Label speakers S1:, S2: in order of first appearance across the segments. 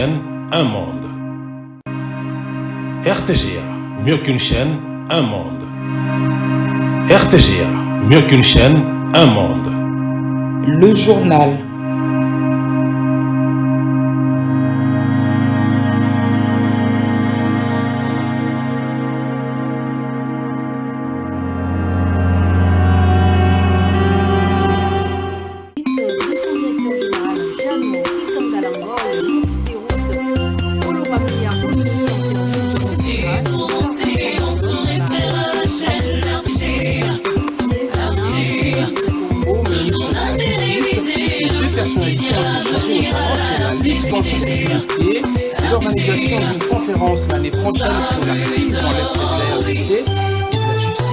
S1: chaîne, un monde. RTGA, mieux qu'une chaîne, un monde. RTGA, mieux qu'une chaîne, un monde.
S2: Le journal.
S3: Et l'organisation d'une conférence l'année prochaine sur la crise dans l'Est de la RDC et de la justice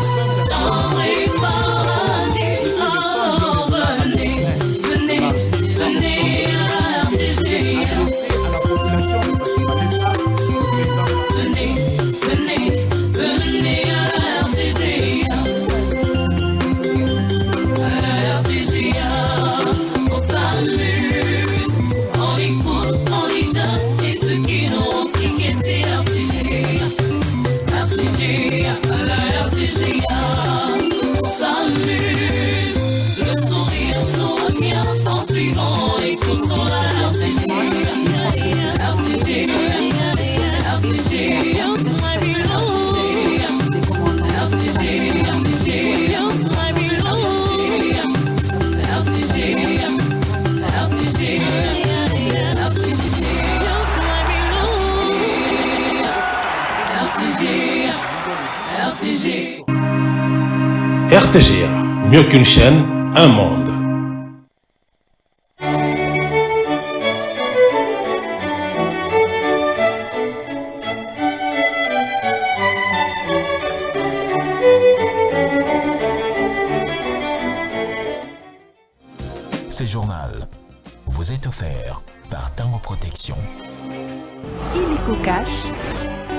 S1: RTGA, mieux qu'une chaîne, un monde.
S4: Ce journal vous est offert par Tango Protection.
S5: Illico Cash,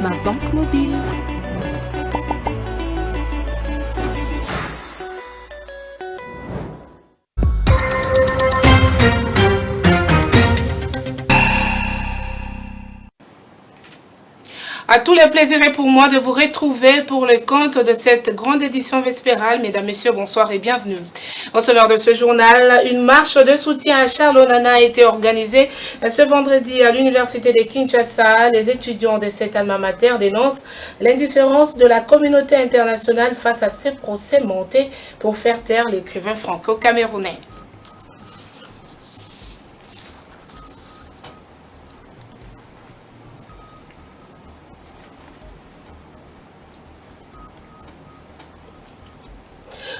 S5: ma banque mobile.
S6: À tous les plaisirs est pour moi de vous retrouver pour le compte de cette grande édition vespérale. Mesdames, Messieurs, bonsoir et bienvenue. Au sommaire de ce journal, une marche de soutien à Charles Onana a été organisée ce vendredi à l'université de Kinshasa. Les étudiants de cette alma mater dénoncent l'indifférence de la communauté internationale face à ces procès montés pour faire taire l'écrivain franco-camerounais.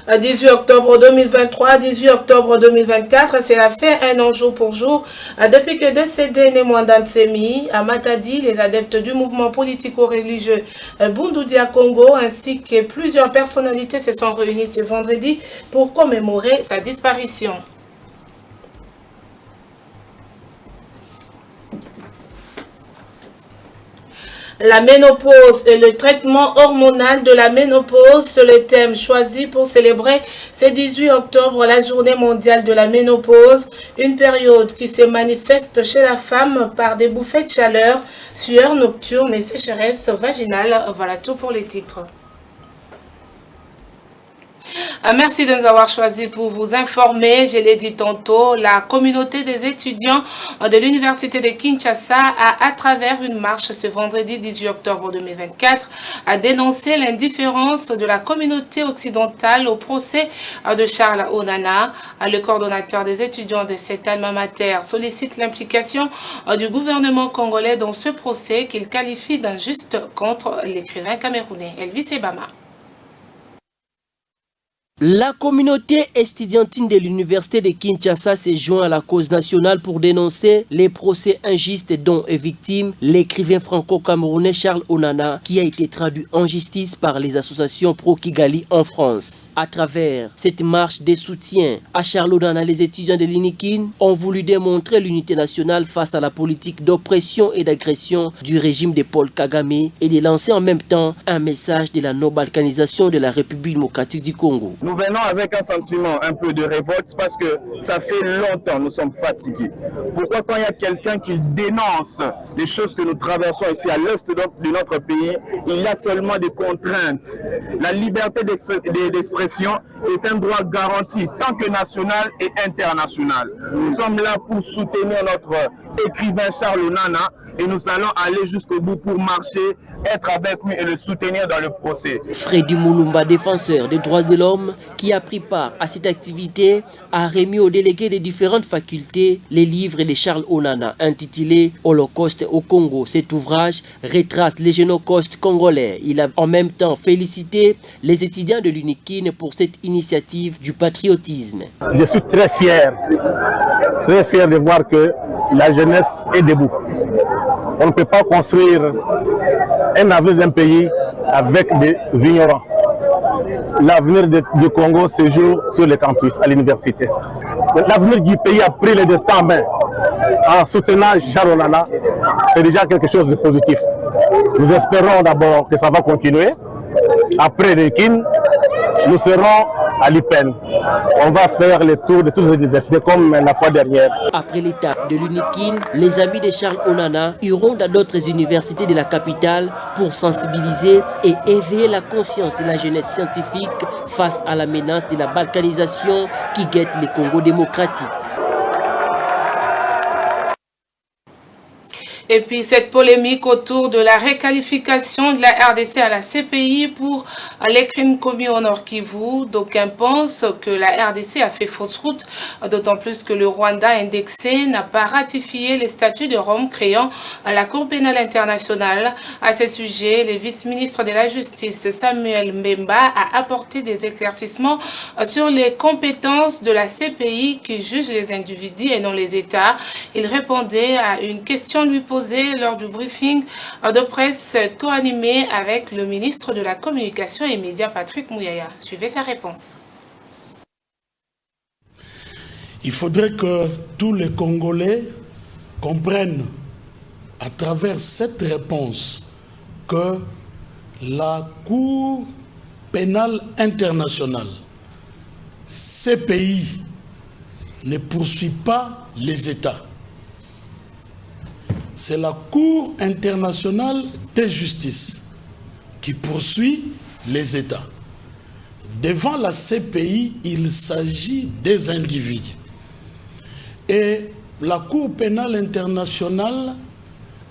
S6: À 18 octobre 2023, 18 octobre 2024, c'est la fin un an jour pour jour. Depuis que décédé Némouanda Nsemi, à Matadi, les adeptes du mouvement politico-religieux Bundudia Congo ainsi que plusieurs personnalités se sont réunis ce vendredi pour commémorer sa disparition. La ménopause et le traitement hormonal de la ménopause, c'est le thème choisi pour célébrer ce 18 octobre la journée mondiale de la ménopause, une période qui se manifeste chez la femme par des bouffées de chaleur, sueur nocturne et sécheresse vaginale. Voilà tout pour les titres. Merci de nous avoir choisis pour vous informer. Je l'ai dit tantôt, la communauté des étudiants de l'université de Kinshasa a, à travers une marche ce vendredi 18 octobre 2024, a dénoncé l'indifférence de la communauté occidentale au procès de Charles Onana. Le coordonnateur des étudiants de cette alma mater sollicite l'implication du gouvernement congolais dans ce procès qu'il qualifie d'injuste contre l'écrivain camerounais Elvis Ebama.
S7: La communauté estudiantine de l'université de Kinshasa s'est joint à la cause nationale pour dénoncer les procès injustes dont est victime l'écrivain franco-camerounais Charles Onana, qui a été traduit en justice par les associations pro-Kigali en France. À travers cette marche de soutien à Charles Onana, les étudiants de l'UNIKIN ont voulu démontrer l'unité nationale face à la politique d'oppression et d'agression du régime de Paul Kagame et de lancer en même temps un message de la non-balkanisation de la République démocratique du Congo.
S8: nous venons avec un sentiment un peu de révolte parce que ça fait longtemps, nous sommes fatigués. Pourquoi quand il y a quelqu'un qui dénonce les choses que nous traversons ici à l'est de notre pays, il y a seulement des contraintes. La liberté d'expression est un droit garanti tant que national et international. Nous sommes là pour soutenir notre écrivain Charles Onana et nous allons aller jusqu'au bout pour marcher, être avec lui et le soutenir dans le procès.
S7: Freddy Moulumba, défenseur des droits de l'homme, qui a pris part à cette activité, a remis aux délégués des différentes facultés les livres de Charles Onana intitulé Holocauste au Congo. Cet ouvrage retrace les génocides congolais. Il a en même temps félicité les étudiants de l'UNIKIN pour cette initiative du patriotisme.
S9: Je suis très fier de voir que la jeunesse est debout. On ne peut pas construire un avenir d'un pays avec des ignorants. L'avenir du Congo se joue sur les campus, à l'université. L'avenir du pays a pris le destin en main. En soutenant Charles Onana, c'est déjà quelque chose de positif. Nous espérons d'abord que ça va continuer. Après l'UNIKIN, nous serons à l'IPEN. On va faire le tour de toutes les universités comme la fois dernière.
S7: Après l'étape de l'UNIKIN, les amis de Charles Onana iront dans d'autres universités de la capitale pour sensibiliser et éveiller la conscience de la jeunesse scientifique face à la menace de la balkanisation qui guette le Congo démocratique.
S6: Et puis cette polémique autour de la réqualification de la RDC à la CPI pour les crimes commis au Nord Kivu. D'aucuns pensent que la RDC a fait fausse route, d'autant plus que le Rwanda indexé n'a pas ratifié les statuts de Rome créant la Cour pénale internationale. À ce sujet, le vice-ministre de la Justice Samuel Mbemba a apporté des éclaircissements sur les compétences de la CPI qui juge les individus et non les États. Il répondait à une question lui posée lors du briefing de presse co-animé avec le ministre de la Communication et Médias Patrick Mouyaya. Suivez sa réponse.
S10: Il faudrait que tous les Congolais comprennent à travers cette réponse que la Cour pénale internationale, CPI, ne poursuit pas les États. C'est la Cour internationale de justice qui poursuit les États. Devant la CPI, il s'agit des individus. Et la Cour pénale internationale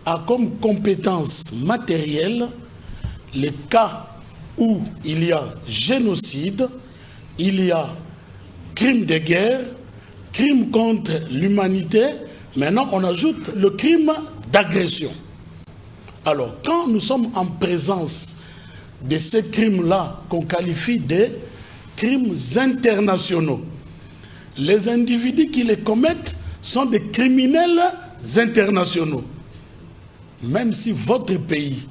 S10: a comme compétence matérielle les cas où il y a génocide, il y a crime de guerre, crime contre l'humanité. Maintenant, on ajoute le crime d'agression. Alors, quand nous sommes en présence de ces crimes-là qu'on qualifie de crimes internationaux, les individus qui les commettent sont des criminels internationaux. Même si votre pays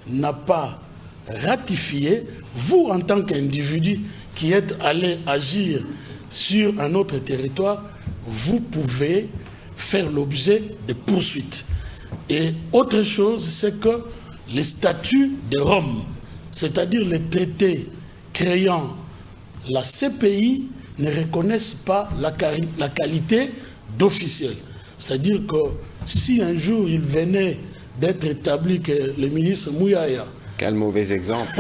S10: n'a pas ratifié, vous, en tant qu'individu qui êtes allé agir sur un autre territoire, vous pouvez faire l'objet de poursuites. Et autre chose, c'est que les statuts de Rome, c'est-à-dire les traités créant la CPI, ne reconnaissent pas la qualité d'officiel. C'est-à-dire que si un jour il venait d'être établi que le ministre Mouyaya...
S11: Quel mauvais exemple.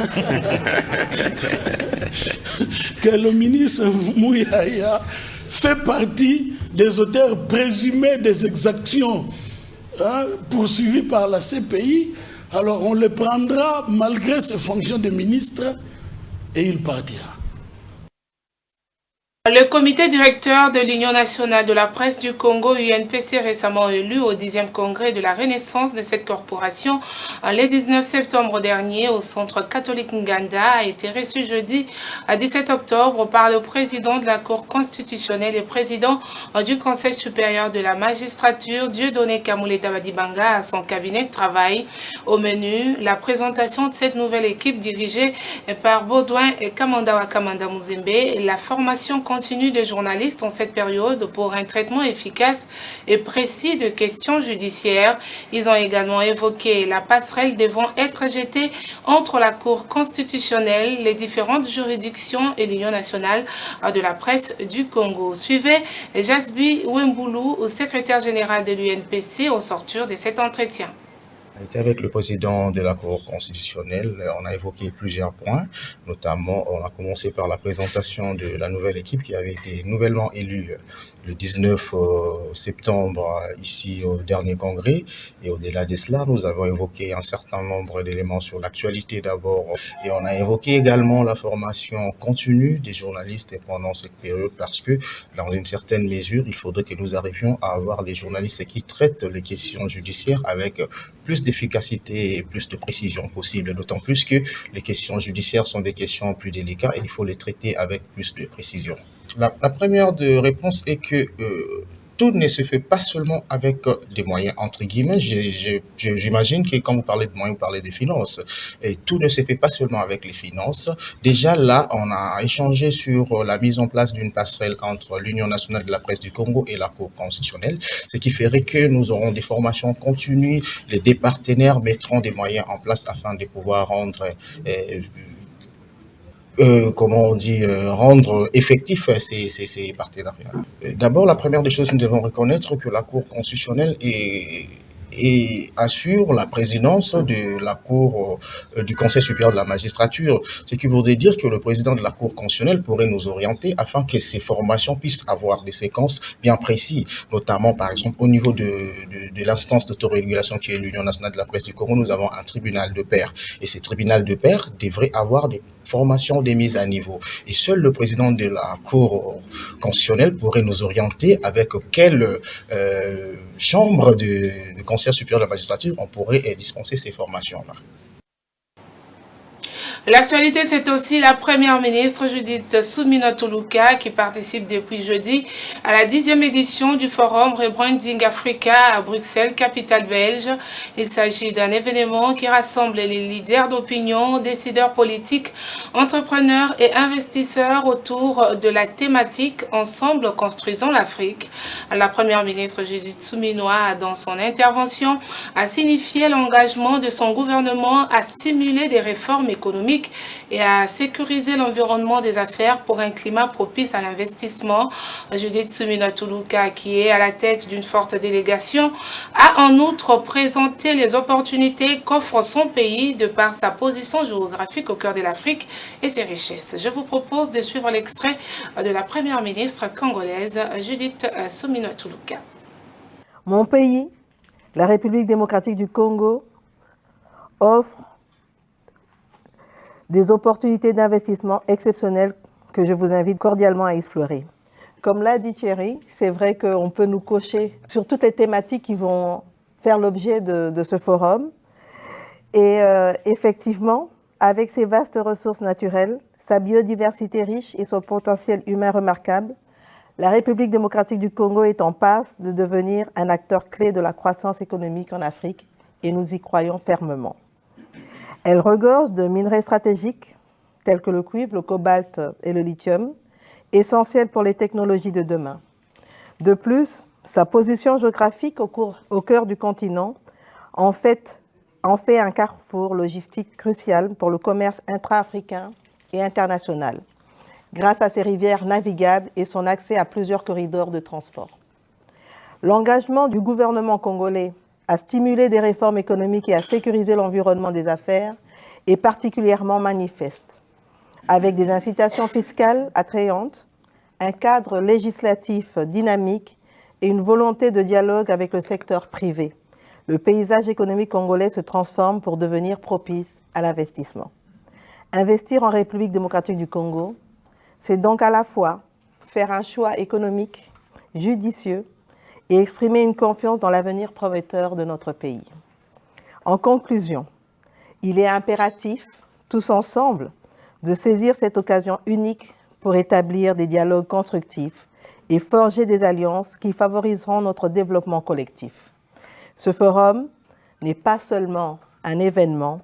S10: Que le ministre Mouyaya fait partie des auteurs présumés des exactions poursuivis par la CPI, alors on le prendra malgré ses fonctions de ministre et il partira.
S6: Le comité directeur de l'Union nationale de la presse du Congo, UNPC, récemment élu au 10e congrès de la renaissance de cette corporation, le 19 septembre dernier au centre catholique Nganda, a été reçu jeudi 17 octobre par le président de la Cour constitutionnelle et président du Conseil supérieur de la magistrature, Dieudonné Kamuleta Badibanga, à son cabinet de travail. Au menu, la présentation de cette nouvelle équipe dirigée par Baudouin Kamandawa Kamanda Muzembe, la formation continue des journalistes en cette période pour un traitement efficace et précis de questions judiciaires. Ils ont également évoqué la passerelle devant être jetée entre la Cour constitutionnelle, les différentes juridictions et l'Union nationale de la presse du Congo. Suivez Jasby Wemboulou, secrétaire général de l'UNPC, au sortir de cet entretien.
S11: Avec le président de la Cour constitutionnelle, on a évoqué plusieurs points, notamment on a commencé par la présentation de la nouvelle équipe qui avait été nouvellement élue le 19 septembre ici au dernier congrès. Et au-delà de cela, nous avons évoqué un certain nombre d'éléments sur l'actualité d'abord. Et on a évoqué également la formation continue des journalistes pendant cette période parce que dans une certaine mesure, il faudrait que nous arrivions à avoir les journalistes qui traitent les questions judiciaires avec plus d'efficacité et plus de précision possible, d'autant plus que les questions judiciaires sont des questions plus délicates et il faut les traiter avec plus de précision. La première réponse est que tout ne se fait pas seulement avec des moyens, entre guillemets. J'imagine que quand vous parlez de moyens, vous parlez des finances. Et tout ne se fait pas seulement avec les finances. Déjà là, on a échangé sur la mise en place d'une passerelle entre l'Union nationale de la presse du Congo et la Cour constitutionnelle, ce qui ferait que nous aurons des formations continues. Les deux partenaires mettront des moyens en place afin de pouvoir rendre rendre effectifs ces partenariats. D'abord, la première des choses, nous devons reconnaître que la Cour constitutionnelle assure la présidence de la Cour du Conseil supérieur de la magistrature, ce qui voudrait dire que le président de la Cour constitutionnelle pourrait nous orienter afin que ces formations puissent avoir des séquences bien précises, notamment par exemple au niveau de l'instance d'autorégulation qui est l'Union nationale de la presse du Congo, nous avons un tribunal de pairs et ces tribunaux de pairs devraient avoir des formations, des mises à niveau. Et seul le président de la Cour constitutionnelle pourrait nous orienter avec quelle chambre de Conseil supérieur de la magistrature on pourrait dispenser ces formations-là.
S6: L'actualité, c'est aussi la première ministre Judith Suminwa Tuluka qui participe depuis jeudi à la 10e édition du forum Rebranding Africa à Bruxelles, capitale belge. Il s'agit d'un événement qui rassemble les leaders d'opinion, décideurs politiques, entrepreneurs et investisseurs autour de la thématique « Ensemble, construisons l'Afrique ». La première ministre Judith Suminwa, dans son intervention, a signifié l'engagement de son gouvernement à stimuler des réformes économiques et à sécuriser l'environnement des affaires pour un climat propice à l'investissement. Judith Suminwa Tuluka, qui est à la tête d'une forte délégation, a en outre présenté les opportunités qu'offre son pays de par sa position géographique au cœur de l'Afrique et ses richesses. Je vous propose de suivre l'extrait de la première ministre congolaise, Judith Suminwa Tuluka.
S12: Mon pays, la République démocratique du Congo, offre des opportunités d'investissement exceptionnelles que je vous invite cordialement à explorer. Comme l'a dit Thierry, c'est vrai qu'on peut nous cocher sur toutes les thématiques qui vont faire l'objet de ce forum. Et effectivement, avec ses vastes ressources naturelles, sa biodiversité riche et son potentiel humain remarquable, la République démocratique du Congo est en passe de devenir un acteur clé de la croissance économique en Afrique et nous y croyons fermement. Elle regorge de minerais stratégiques tels que le cuivre, le cobalt et le lithium, essentiels pour les technologies de demain. De plus, sa position géographique au cœur du continent en fait un carrefour logistique crucial pour le commerce intra-africain et international, grâce à ses rivières navigables et son accès à plusieurs corridors de transport. L'engagement du gouvernement congolais à stimuler des réformes économiques et à sécuriser l'environnement des affaires est particulièrement manifeste, avec des incitations fiscales attrayantes, un cadre législatif dynamique et une volonté de dialogue avec le secteur privé. Le paysage économique congolais se transforme pour devenir propice à l'investissement. Investir en République démocratique du Congo, c'est donc à la fois faire un choix économique judicieux et exprimer une confiance dans l'avenir prometteur de notre pays. En conclusion, il est impératif, tous ensemble, de saisir cette occasion unique pour établir des dialogues constructifs et forger des alliances qui favoriseront notre développement collectif. Ce forum n'est pas seulement un événement,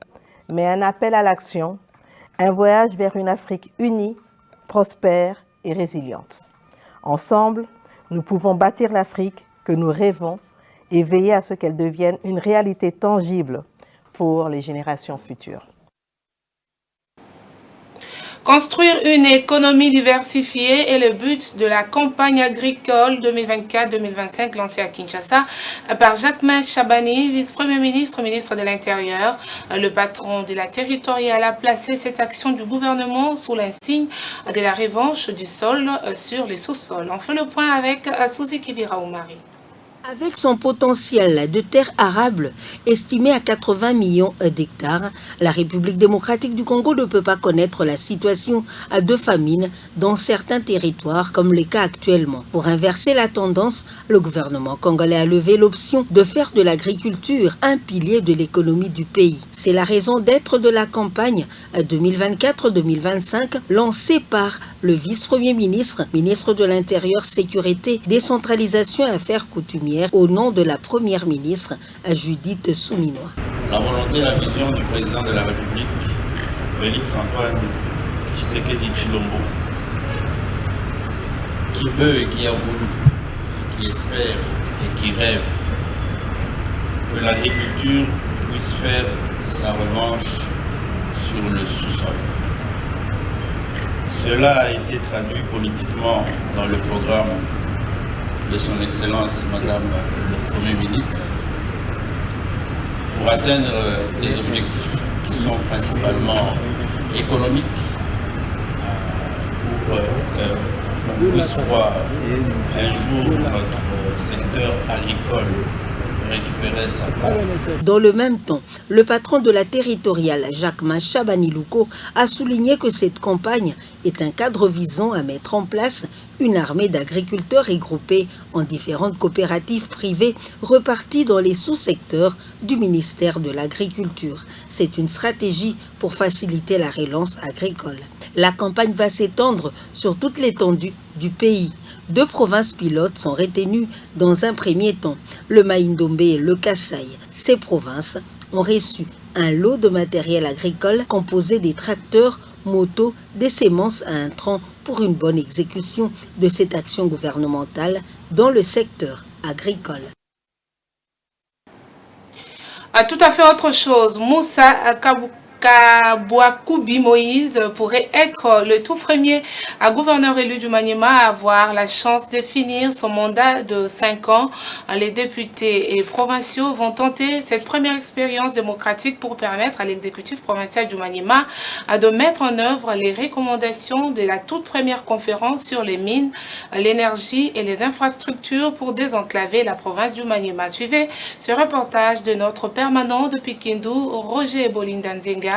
S12: mais un appel à l'action, un voyage vers une Afrique unie, prospère et résiliente. Ensemble, nous pouvons bâtir l'Afrique que nous rêvons et veiller à ce qu'elle devienne une réalité tangible pour les générations futures.
S6: Construire une économie diversifiée est le but de la campagne agricole 2024-2025 lancée à Kinshasa par Jacquemain Chabani, vice-premier ministre, ministre de l'Intérieur. Le patron de la territoriale a placé cette action du gouvernement sous l'insigne de la revanche du sol sur les sous-sols. On fait le point avec Suzy Kibira Oumari.
S13: Avec son potentiel de terres arables estimé à 80 millions d'hectares, la République démocratique du Congo ne peut pas connaître la situation de famine dans certains territoires comme le cas actuellement. Pour inverser la tendance, le gouvernement congolais a levé l'option de faire de l'agriculture un pilier de l'économie du pays. C'est la raison d'être de la campagne 2024-2025 lancée par le vice-premier ministre, ministre de l'Intérieur, Sécurité, Décentralisation et Affaires coutumières au nom de la première ministre Judith Souminois.
S14: La volonté et la vision du président de la République, Félix Antoine Tshisekedi Tshilombo, qui veut et qui a voulu, qui espère et qui rêve que l'agriculture puisse faire sa revanche sur le sous-sol. Cela a été traduit politiquement dans le programme de son Excellence Madame le Premier ministre pour atteindre des objectifs qui sont principalement économiques pour qu'on puisse voir un jour notre secteur agricole récupérer sa place.
S13: Dans le même temps, le patron de la territoriale, Jacquemain Chabani-Louko, a souligné que cette campagne est un cadre visant à mettre en place une armée d'agriculteurs regroupés en différentes coopératives privées reparties dans les sous-secteurs du ministère de l'Agriculture. C'est une stratégie pour faciliter la relance agricole. La campagne va s'étendre sur toute l'étendue du pays. 2 provinces pilotes sont retenues dans un premier temps, le Maïndombe et le Kasaï. Ces provinces ont reçu un lot de matériel agricole composé des tracteurs, motos, des semences à intrants pour une bonne exécution de cette action gouvernementale dans le secteur agricole.
S6: Tout à fait autre chose, Moussa Kabouakoubi Moïse pourrait être le tout premier gouverneur élu du Maniema à avoir la chance de finir son mandat de 5 ans. Les députés et provinciaux vont tenter cette première expérience démocratique pour permettre à l'exécutif provincial du Maniema de mettre en œuvre les recommandations de la toute première conférence sur les mines, l'énergie et les infrastructures pour désenclaver la province du Maniema. Suivez ce reportage de notre permanent de Pikindou, Roger Bolindanzenga.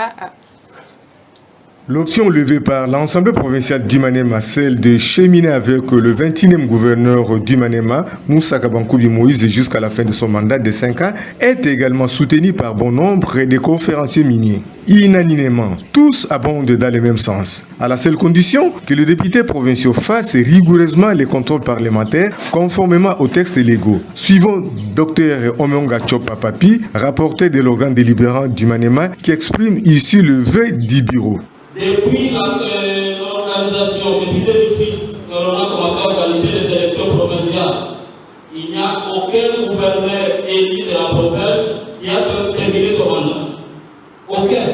S15: L'option levée par l'Assemblée provinciale du Maniema, celle de cheminer avec le 21e gouverneur du Maniema, Moussa Kabouakoubi Moïse, jusqu'à la fin de son mandat de 5 ans, est également soutenue par bon nombre de conférenciers miniers. Unanimement, tous abondent dans le même sens, à la seule condition que les députés provinciaux fassent rigoureusement les contrôles parlementaires conformément aux textes légaux. Suivons Dr Omonga Chopa Papi, rapporteur de l'organe délibérant du Maniema, qui exprime ici le vœu du bureau.
S16: Depuis l'organisation, depuis 2006, on a commencé à organiser les élections provinciales. Il n'y a aucun gouverneur élu de la province qui a terminé son mandat. Aucun.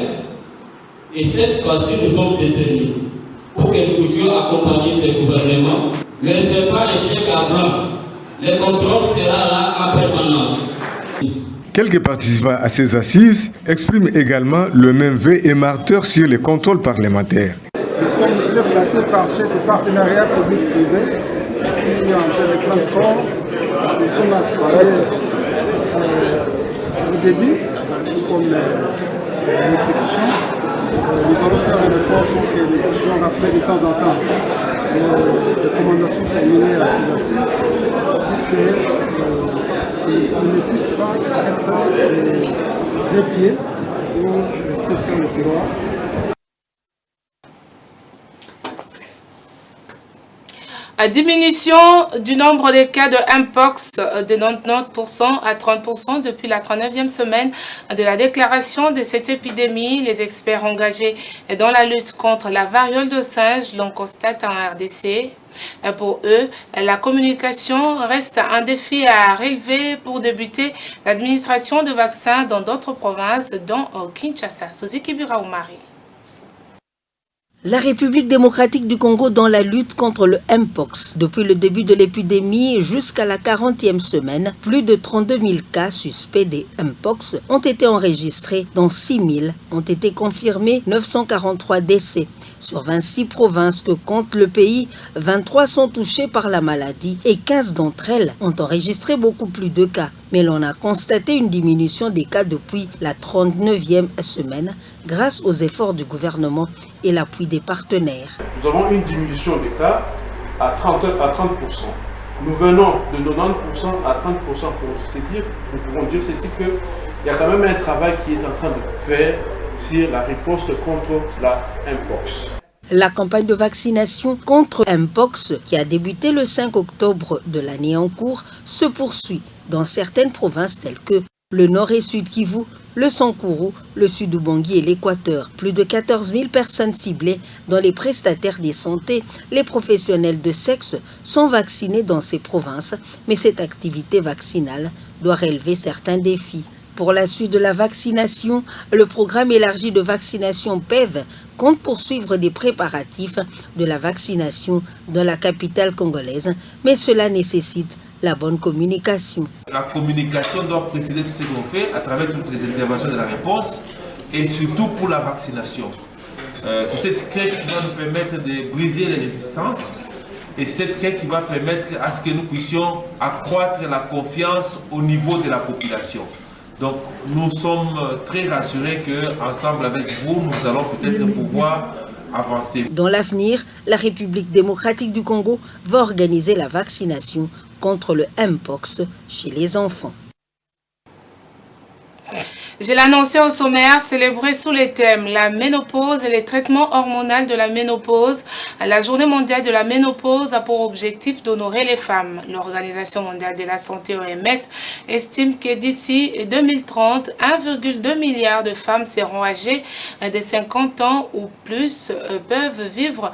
S16: Et cette fois-ci, nous sommes déterminés pour que nous puissions accompagner ces gouvernements. Mais ce n'est pas un chèque à blanc. Le contrôle sera là en permanence.
S15: Quelques participants à ces assises expriment également le même vœu émarteur sur les contrôles parlementaires.
S17: Nous sommes très flattés par ce partenariat public-privé qui est en train de prendre corps. Nous sommes associés au début, comme l'exécution. Nous allons faire un effort pour que nous puissions rappeler de temps en temps les recommandations formulées à ces assises pour que on ne puisse pas être les pieds ou rester sur le tiroir.
S6: Diminution du nombre de cas de Mpox de 99% à 30% depuis la 39e semaine de la déclaration de cette épidémie. Les experts engagés dans la lutte contre la variole de singe l'ont constaté en RDC. Pour eux, la communication reste un défi à relever pour débuter l'administration de vaccins dans d'autres provinces, dont Kinshasa. Suzuki Biraoumari.
S13: La République démocratique du Congo dans la lutte contre le Mpox. Depuis le début de l'épidémie jusqu'à la 40e semaine, plus de 32 000 cas suspects des Mpox ont été enregistrés, dont 6 000 ont été confirmés, 943 décès. Sur 26 provinces que compte le pays, 23 sont touchées par la maladie et 15 d'entre elles ont enregistré beaucoup plus de cas. Mais l'on a constaté une diminution des cas depuis la 39e semaine grâce aux efforts du gouvernement et l'appui des partenaires.
S18: Nous avons une diminution des cas à 30%. Nous venons de 90% à 30% pour se dire, nous pouvons dire ceci qu'il y a quand même un travail qui est en train de faire sur la riposte contre la Mpox.
S13: La campagne de vaccination contre Mpox, qui a débuté le 5 octobre de l'année en cours, se poursuit dans certaines provinces telles que le Nord et Sud Kivu, le Sankuru, le Sud Ubangi et l'Équateur. Plus de 14 000 personnes ciblées, dont les prestataires des santé, les professionnels de sexe, sont vaccinés dans ces provinces, mais cette activité vaccinale doit relever certains défis. Pour la suite de la vaccination, le programme élargi de vaccination PEV compte poursuivre des préparatifs de la vaccination dans la capitale congolaise, mais cela nécessite la bonne communication.
S19: La communication doit précéder tout ce qu'on fait à travers toutes les interventions de la réponse et surtout pour la vaccination. C'est cette clé qui va nous permettre de briser les résistances et cette clé qui va permettre à ce que nous puissions accroître la confiance au niveau de la population. Donc nous sommes très rassurés qu'ensemble avec vous, nous allons peut-être pouvoir avancer.
S13: Dans l'avenir, la République démocratique du Congo va organiser la vaccination contre le Mpox chez les enfants.
S6: Je l'ai annoncé au sommaire, célébré sous les thèmes la ménopause et les traitements hormonaux de la ménopause. La journée mondiale de la ménopause a pour objectif d'honorer les femmes. L'Organisation mondiale de la santé OMS estime que d'ici 2030, 1,2 milliard de femmes seront âgées de 50 ans ou plus peuvent vivre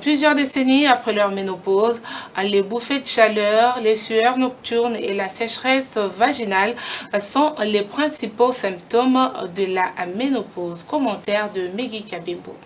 S6: plusieurs décennies après leur ménopause. Les bouffées de chaleur, les sueurs nocturnes et la sécheresse vaginale sont les principaux symptômes de la ménopause. Commentaire de Megui Kabimbo.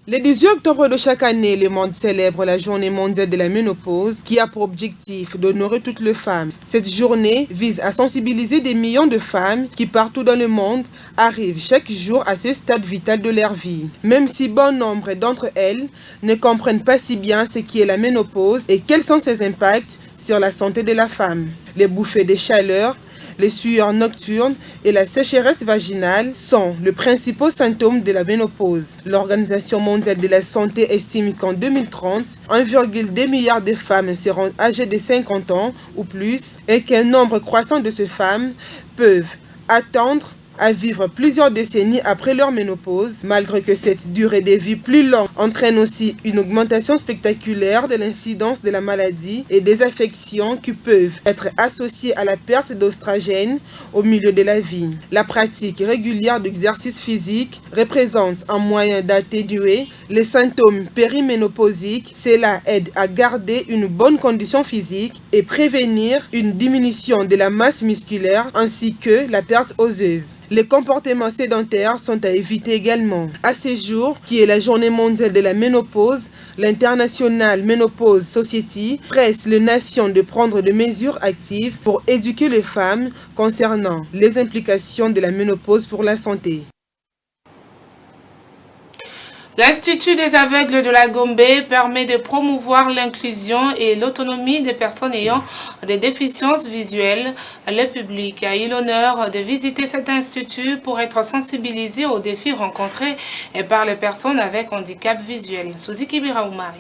S20: Le 18 octobre de chaque année, le monde célèbre la journée mondiale de la ménopause qui a pour objectif d'honorer toutes les femmes. Cette journée vise à sensibiliser des millions de femmes qui partout dans le monde arrivent chaque jour à ce stade vital de leur vie. Même si bon nombre d'entre elles ne comprennent pas si bien ce qu'est la ménopause et quels sont ses impacts sur la santé de la femme. Les bouffées de chaleur, les sueurs nocturnes et la sécheresse vaginale sont les principaux symptômes de la ménopause. L'Organisation mondiale de la santé estime qu'en 2030, 1,2 milliard de femmes seront âgées de 50 ans ou plus et qu'un nombre croissant de ces femmes peuvent attendre à vivre plusieurs décennies après leur ménopause, malgré que cette durée de vie plus longue entraîne aussi une augmentation spectaculaire de l'incidence de la maladie et des affections qui peuvent être associées à la perte d'oestrogène au milieu de la vie. La pratique régulière d'exercice physique représente un moyen d'atténuer les symptômes périménopausiques. Cela aide à garder une bonne condition physique et prévenir une diminution de la masse musculaire ainsi que la perte osseuse. Les comportements sédentaires sont à éviter également. À ce jour, qui est la journée mondiale de la ménopause, l'International Menopause Society presse les nations de prendre des mesures actives pour éduquer les femmes concernant les implications de la ménopause pour la santé.
S6: L'Institut des aveugles de la Gombe permet de promouvoir l'inclusion et l'autonomie des personnes ayant des déficiences visuelles. Le public a eu l'honneur de visiter cet institut pour être sensibilisé aux défis rencontrés par les personnes avec handicap visuel. Suzuki Biraoumari.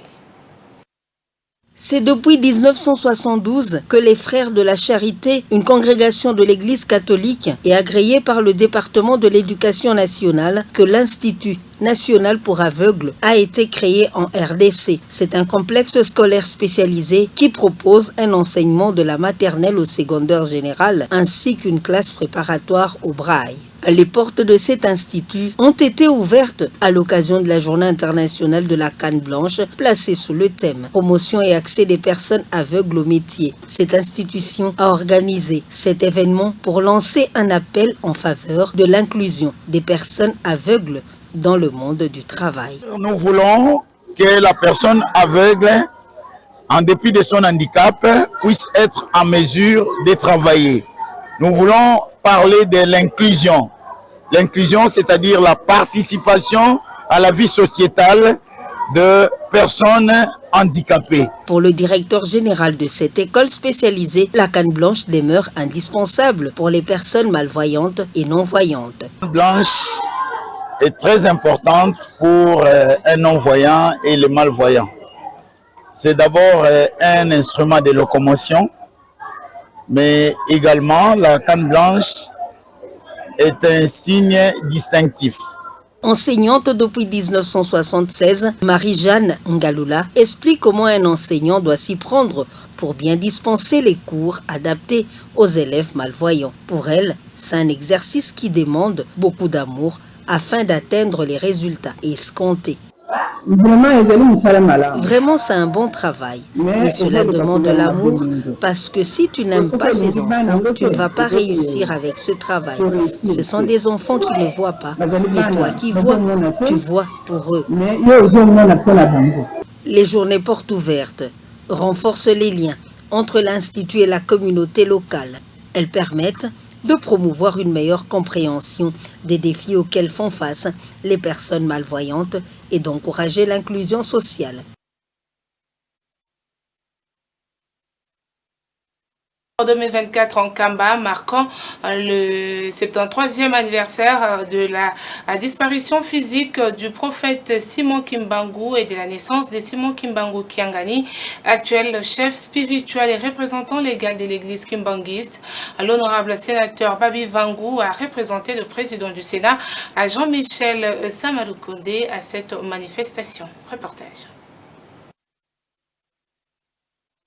S13: C'est depuis 1972 que les Frères de la Charité, une congrégation de l'Église catholique et agréée par le département de l'Éducation nationale, que l'Institut national pour aveugles a été créé en RDC. C'est un complexe scolaire spécialisé qui propose un enseignement de la maternelle au secondaire général ainsi qu'une classe préparatoire au braille. Les portes de cet institut ont été ouvertes à l'occasion de la Journée internationale de la canne blanche, placée sous le thème « Promotion et accès des personnes aveugles au métier ». Cette institution a organisé cet événement pour lancer un appel en faveur de l'inclusion des personnes aveugles dans le monde du travail.
S21: Nous voulons que la personne aveugle, en dépit de son handicap, puisse être en mesure de travailler. Nous voulons parler de l'inclusion. L'inclusion, c'est-à-dire la participation à la vie sociétale de personnes handicapées.
S13: Pour le directeur général de cette école spécialisée, la canne blanche demeure indispensable pour les personnes malvoyantes et non-voyantes.
S21: La canne blanche est très importante pour un non-voyant et le malvoyant. C'est d'abord un instrument de locomotion, mais également la canne blanche est un signe distinctif.
S13: Enseignante depuis 1976, Marie-Jeanne Ngalula explique comment un enseignant doit s'y prendre pour bien dispenser les cours adaptés aux élèves malvoyants. Pour elle, c'est un exercice qui demande beaucoup d'amour afin d'atteindre les résultats escomptés. Vraiment, c'est un bon travail, mais cela demande de l'amour parce que si tu n'aimes pas ces enfants, tu ne vas pas réussir avec ce travail. Ce sont des enfants qui ne voient pas, mais toi qui vois, tu vois pour eux. Les journées portes ouvertes renforcent les liens entre l'Institut et la communauté locale. Elles permettent de promouvoir une meilleure compréhension des défis auxquels font face les personnes malvoyantes et d'encourager l'inclusion sociale.
S6: En 2024 en Kamba, marquant le 73e anniversaire de la disparition physique du prophète Simon Kimbangu et de la naissance de Simon Kimbangu Kiangani, actuel chef spirituel et représentant légal de l'église kimbanguiste. L'honorable sénateur Babi Vangu a représenté le président du Sénat, à Jean-Michel Samalukonde, à cette manifestation. Reportage.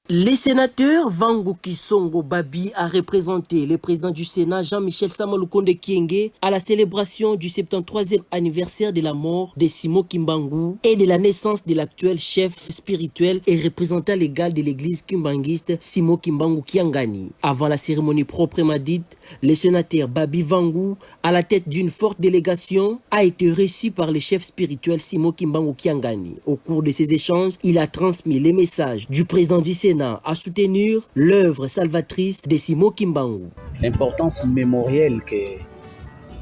S7: Les sénateurs Vangu Kisongo Babi a représenté le président du Sénat Jean-Michel Samalukonde Kienge à la célébration du 73e anniversaire de la mort de Simon Kimbangu et de la naissance de l'actuel chef spirituel et représentant légal de l'église kimbanguiste Simon Kimbangu Kiangani. Avant la cérémonie proprement dite, le sénateur Babi Vangu, à la tête d'une forte délégation, a été reçu par le chef spirituel Simon Kimbangu Kiangani. Au cours de ces échanges, il a transmis les messages du président du Sénat à soutenir l'œuvre salvatrice de Simon Kimbangu.
S22: L'importance mémorielle que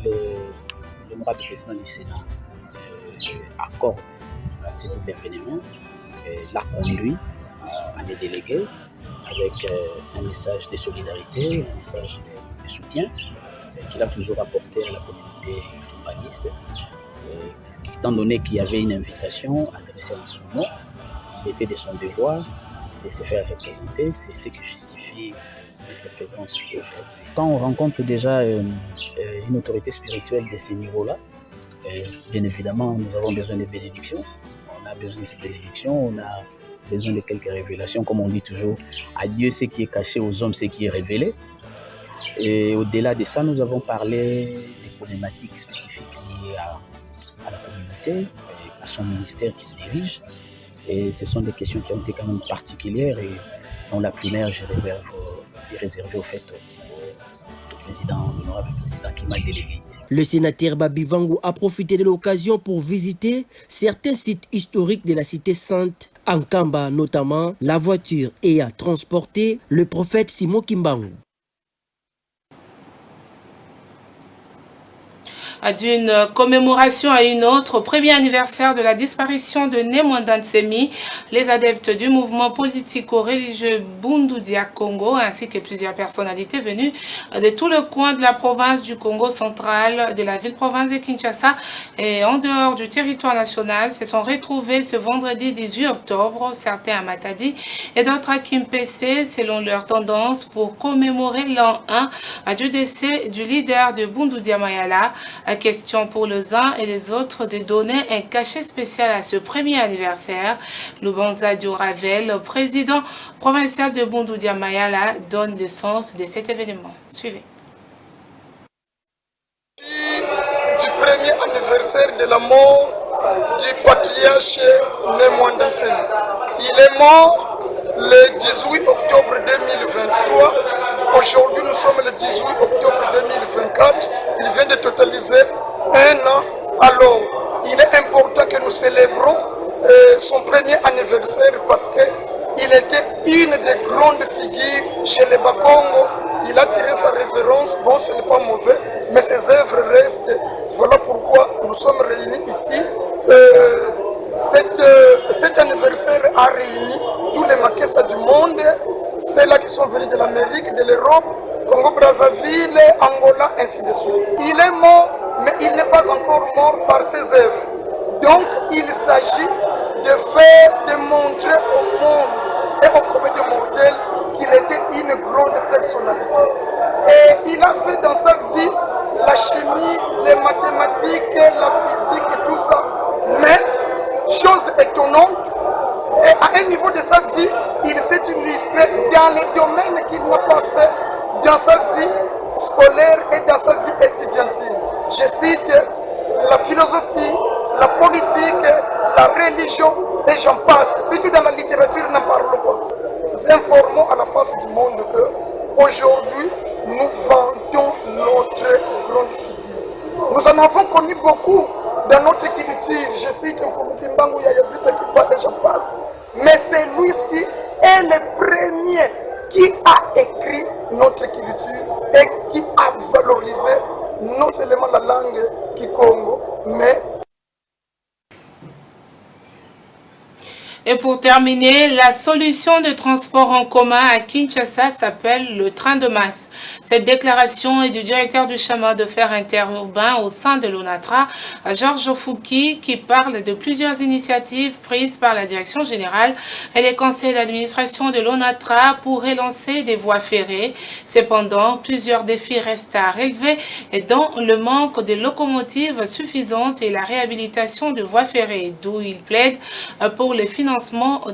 S22: l'honorable président du Sénat accorde à cet événement l'a conduit à les déléguer avec un message de solidarité, un message de soutien qu'il a toujours apporté à la communauté kimbanguiste. Étant donné qu'il y avait une invitation adressée en son nom, il était de son devoir de se faire représenter, c'est ce qui justifie notre présence aujourd'hui. Quand on rencontre déjà une autorité spirituelle de ce niveau-là, bien évidemment, nous avons besoin de bénédictions. On a besoin de ces bénédictions, on a besoin de quelques révélations, comme on dit toujours, à Dieu ce qui est caché, aux hommes ce qui est révélé. Et au-delà de ça, nous avons parlé des problématiques spécifiques liées à la communauté, à son ministère qu'il dirige. Et ce sont des questions qui ont été quand même particulières et dont la primaire est réservée au fait au président, l'honorable président qui m'a délégué ici.
S7: Le sénateur Babi Vangu a profité de l'occasion pour visiter certains sites historiques de la cité sainte en Kamba, notamment la voiture ayant transporté le prophète Simon Kimbangu.
S6: D'une commémoration à une autre, au premier anniversaire de la disparition de Nemwanda Ntsemi, les adeptes du mouvement politico-religieux Bundu Dia Congo ainsi que plusieurs personnalités venues de tout le coin de la province du Congo central, de la ville-province de Kinshasa et en dehors du territoire national se sont retrouvés ce vendredi 18 octobre, certains à Matadi et d'autres à Kimpese selon leur tendance pour commémorer l'an 1 du décès du leader de Bundu Dia Mayala, Question pour les uns et les autres de donner un cachet spécial à ce premier anniversaire. Lubanza Dioravel, président provincial de Bundoudia Mayala, donne le sens de cet événement. Suivez.
S2: Du premier anniversaire de la mort du patriarche Némouandansen. Il est mort le 18 octobre 2023. Aujourd'hui, nous sommes le 18 octobre 2024. Il vient de totaliser un an. Alors, il est important que nous célébrons son premier anniversaire parce qu'il était une des grandes figures chez les Bakongo. Il a tiré sa référence. Bon, ce n'est pas mauvais, mais ses œuvres restent. Voilà pourquoi nous sommes réunis ici. Cet anniversaire a réuni tous les Makessa du monde, ceux-là qui sont venus de l'Amérique, de l'Europe, Congo-Brazzaville, Angola, ainsi de suite. Il est mort, mais il n'est pas encore mort par ses œuvres. Donc, il s'agit de montrer au monde et aux communautés mortelles qu'il était une grande personnalité. Et il a fait dans sa vie la chimie, les mathématiques, la physique et tout ça. Mais, chose étonnante, à un niveau de sa vie, il s'est illustré dans les domaines qu'il n'a pas fait dans sa vie scolaire et dans sa vie estudiantine. Je cite la philosophie, la politique, la religion et j'en passe. Surtout dans la littérature, n'en parlons pas. Nous informons à la face du monde que aujourd'hui, nous vantons notre grande figure. Nous en avons connu beaucoup dans notre culture. Je cite Mfumukimbangu, Yayavita Kipa et j'en passe. Mais celui-ci est le premier qui a écrit notre culture et qui a valorisé non seulement la langue Kikongo, mais...
S6: Et pour terminer, la solution de transport en commun à Kinshasa s'appelle le train de masse. Cette déclaration est du directeur du chemin de fer interurbain au sein de l'ONATRA, Georges Fouki, qui parle de plusieurs initiatives prises par la direction générale et les conseils d'administration de l'ONATRA pour relancer des voies ferrées. Cependant, plusieurs défis restent à relever, dont le manque de locomotives suffisantes et la réhabilitation de voies ferrées, d'où il plaide pour le financement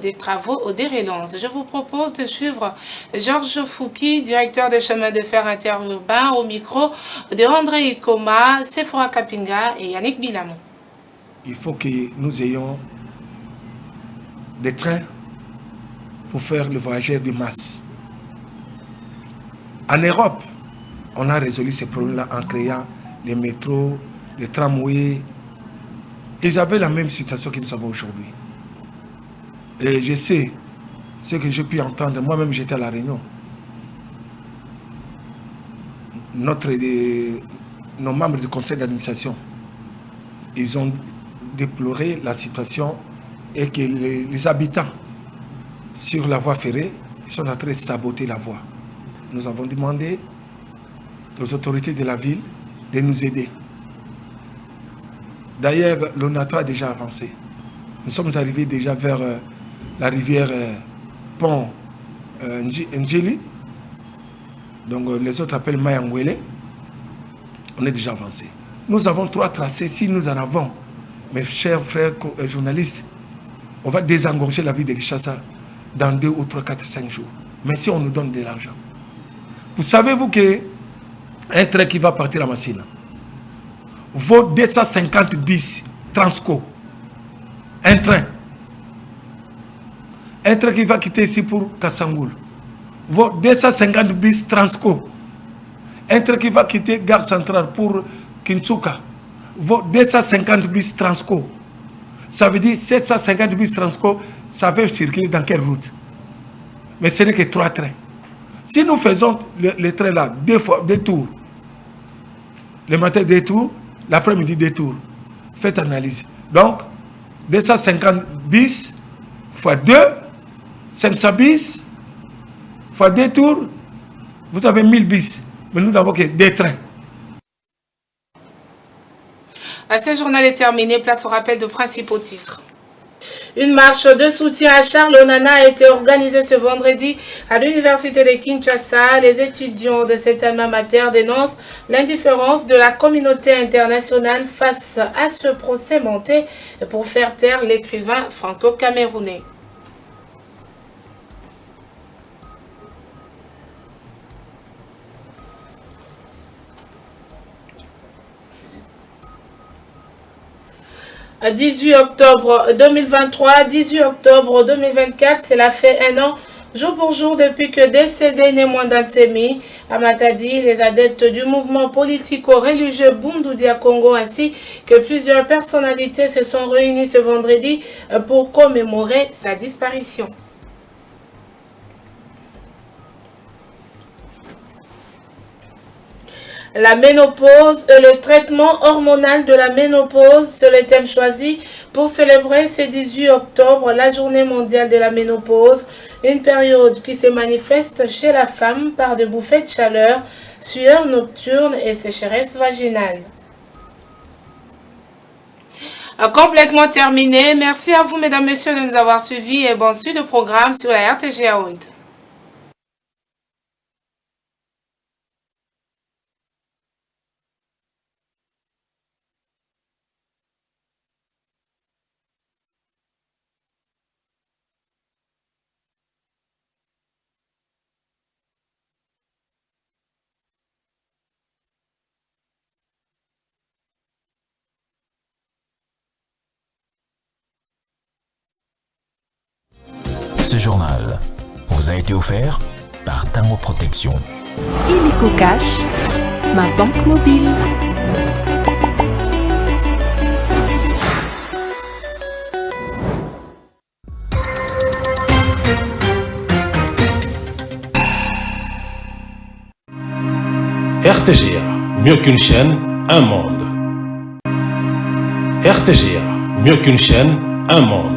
S6: des travaux des relances. Je vous propose de suivre Georges Fouki, directeur des chemins de fer interurbains, au micro de André Ikoma, Sephora Kapinga et Yannick Bilamo.
S3: Il faut que nous ayons des trains pour faire le voyageur de masse. En Europe, on a résolu ces problèmes-là en créant les métros, les tramways. Ils avaient la même situation que nous avons aujourd'hui. Et je sais ce que j'ai pu entendre. Moi-même, j'étais à La Réunion. Nos membres du conseil d'administration, ils ont déploré la situation et que les habitants sur la voie ferrée, ils sont en train de saboter la voie. Nous avons demandé aux autorités de la ville de nous aider. D'ailleurs, l'ONATRA a déjà avancé. Nous sommes arrivés déjà vers la rivière Pont Ndjili, donc les autres appellent Mayangwele. On est déjà avancé. Nous avons 3 tracés. Si nous en avons, mes chers frères journalistes, on va désengorger la ville de Kinshasa dans 2 ou 3, 4, 5 jours. Mais si on nous donne de l'argent. Vous savez-vous qu'un train qui va partir à Massina vaut 250 bis Transco. Un train qui va quitter ici pour Kassangoul vaut 250 bis Transco. Un train qui va quitter Gare Centrale pour Kintsuka vaut 250 bis Transco. Ça veut dire 750 bis Transco, ça va circuler dans quelle route? Mais ce n'est que 3 trains. Si nous faisons les trains là, 2 tours, le matin 2 tours, l'après-midi 2 tours, faites analyse. Donc, 250 bis fois 2, 500 bis fois 2 tours, vous avez 1000 bis. Mais nous n'avons que 2 trains.
S6: Ce journal est terminé. Place au rappel de principaux titres. Une marche de soutien à Charles Onana a été organisée ce vendredi à l'université de Kinshasa. Les étudiants de cet alma mater dénoncent l'indifférence de la communauté internationale face à ce procès monté pour faire taire l'écrivain franco-camerounais. « 18 octobre 2023, 18 octobre 2024, cela fait un an, jour pour jour, depuis que décédé Némoanda Ntsemi à Matadi, les adeptes du mouvement politico-religieux Bundudia Congo ainsi que plusieurs personnalités se sont réunies ce vendredi pour commémorer sa disparition. La ménopause et le traitement hormonal de la ménopause, c'est le thème choisi pour célébrer ce 18 octobre, la journée mondiale de la ménopause, une période qui se manifeste chez la femme par des bouffées de chaleur, sueur nocturne et sécheresse vaginale. Complètement terminé. Merci à vous, mesdames, messieurs, de nous avoir suivis et bonne suite de programme sur la RTG World.
S1: Ce journal vous a été offert par Tango Protection.
S5: Illico Cash, ma banque mobile.
S4: RTGA, mieux qu'une chaîne, un monde. RTGA, mieux qu'une chaîne, un monde.